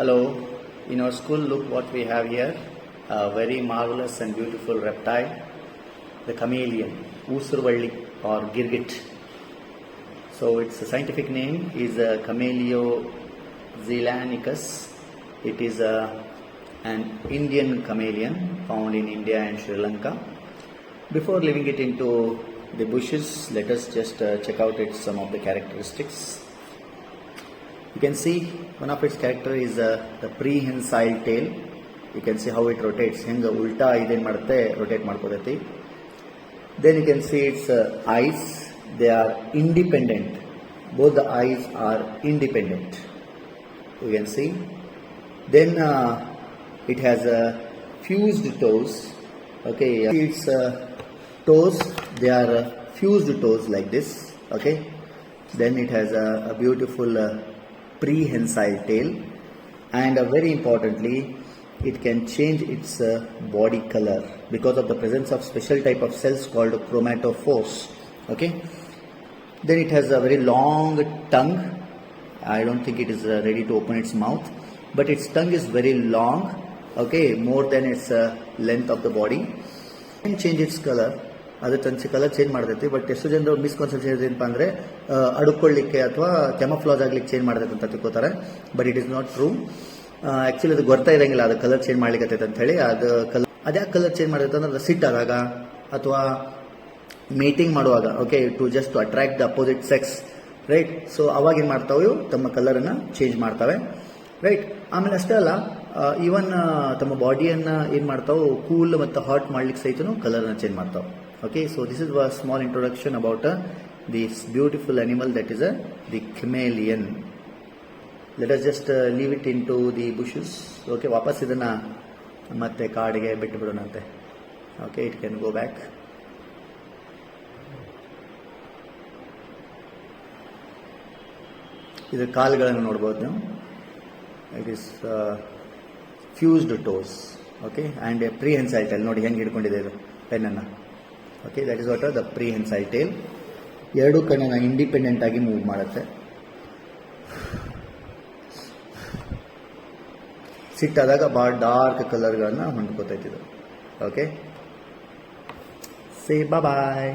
Hello, in our school, look what we have here. A very marvelous and beautiful reptile, the chameleon, Usurvalli or Girgit. So its scientific name is Cameleo zelanicus. It is an Indian chameleon found in India and Sri Lanka. Before leaving it into the bushes, let us just check out some of the characteristics. You can see one of its character is the prehensile tail. You can see how it rotates. Henga ulta idén madutte rotate ಮಾಡ್ಕೊತೈತಿ. Then you can see its eyes. They are independent. Both the eyes are independent. You can see. Then it has fused toes. Okay, its toes, they are fused toes like this. Okay. Then it has a beautiful prehensile tail, and very importantly, it can change its body color because of the presence of special type of cells called chromatophores. Okay. Then it has a very long tongue. I don't think it is ready to open its mouth, but its tongue is very long. Okay, more than its length of the body. It can change its color. ಅದು ತನ್ನ colour change ಮಾಡ್ತೈತಿ. But ಎಷ್ಟು ಜನರು misconception ಏನಪ್ಪ ಅಂದರೆ ಅಡುಕೊಳ್ಳಿಕ್ಕೆ ಅಥವಾ ಕೆಮಫ್ಲಾಜ್ ಆಗ್ಲಿಕ್ಕೆ change ಮಾಡ್ತೈತೆ ಅಂತ ತಿಳ್ಕೊತಾರೆ. But it is not true. Actually ಅದು ಗೊತ್ತಾ ಇರಂಗಿಲ್ಲ ಅದು ಕಲರ್ ಚೇಂಜ್ ಮಾಡ್ಲಿಕ್ಕೆ ಅಂತ ಹೇಳಿ. ಅದು ಅದ್ಯಾಕೆ ಕಲರ್ ಚೇಂಜ್ ಮಾಡ್ತೈತೆ ಅಂದ್ರೆ ಸಿಟ್ಟಾದಾಗ ಅಥವಾ ಮೀಟಿಂಗ್ ಮಾಡುವಾಗ, okay, to just to attract the opposite sex, right. So ಅವಾಗ ಏನು ಮಾಡ್ತಾವೆ ತಮ್ಮ ಕಲರನ್ನು ಚೇಂಜ್ ಮಾಡ್ತವೆ, ರೈಟ್. ಆಮೇಲೆ ಅಷ್ಟೇ ಅಲ್ಲ, ಈವನ್ ತಮ್ಮ ಬಾಡಿಯನ್ನು ಏನು ಮಾಡ್ತಾವೆ, ಕೂಲ್ ಮತ್ತು ಹಾಟ್ ಮಾಡ್ಲಿಕ್ಕೆ ಸಹಿತನು ಕಲರ್ನ ಚೇಂಜ್ ಮಾಡ್ತಾವೆ. Okay, so this is a small introduction about this beautiful animal that is the chameleon. Let us just leave it into the bushes. Okay, ವಾಪಸ್ ಇದನ್ನ ಮತ್ತೆ ಕಾಡಿಗೆ ಬಿಟ್ಟು ಬಿಡೋಣಂತೆ. Okay, it can go back. ಇದರ ಕಾಲುಗಳನ್ನು ನೋಡಬಹುದು ನೀವು. It is fused toes. Okay, and a prehensile tail. ನೋಡಿ ಹೆಂಗೆ ಹಿಡ್ಕೊಂಡಿದೆ ಇದು ಪೆನ್ನನ್ನು. Okay, that is what the prehensile tail. ಎರಡೂ ಕಣ್ಣನ್ನು ಇಂಡಿಪೆಂಡೆಂಟ್ ಆಗಿ ಮೂವ್ ಮಾಡುತ್ತೆ. ಸಿಟ್ಟಾದಾಗ ಭಾಳ ಡಾರ್ಕ್ ಕಲರ್ಗಳನ್ನ ಹೊಂದ್ಕೋತೈತಿದು. ಓಕೆ, ಸೇ ಬಾಯ್.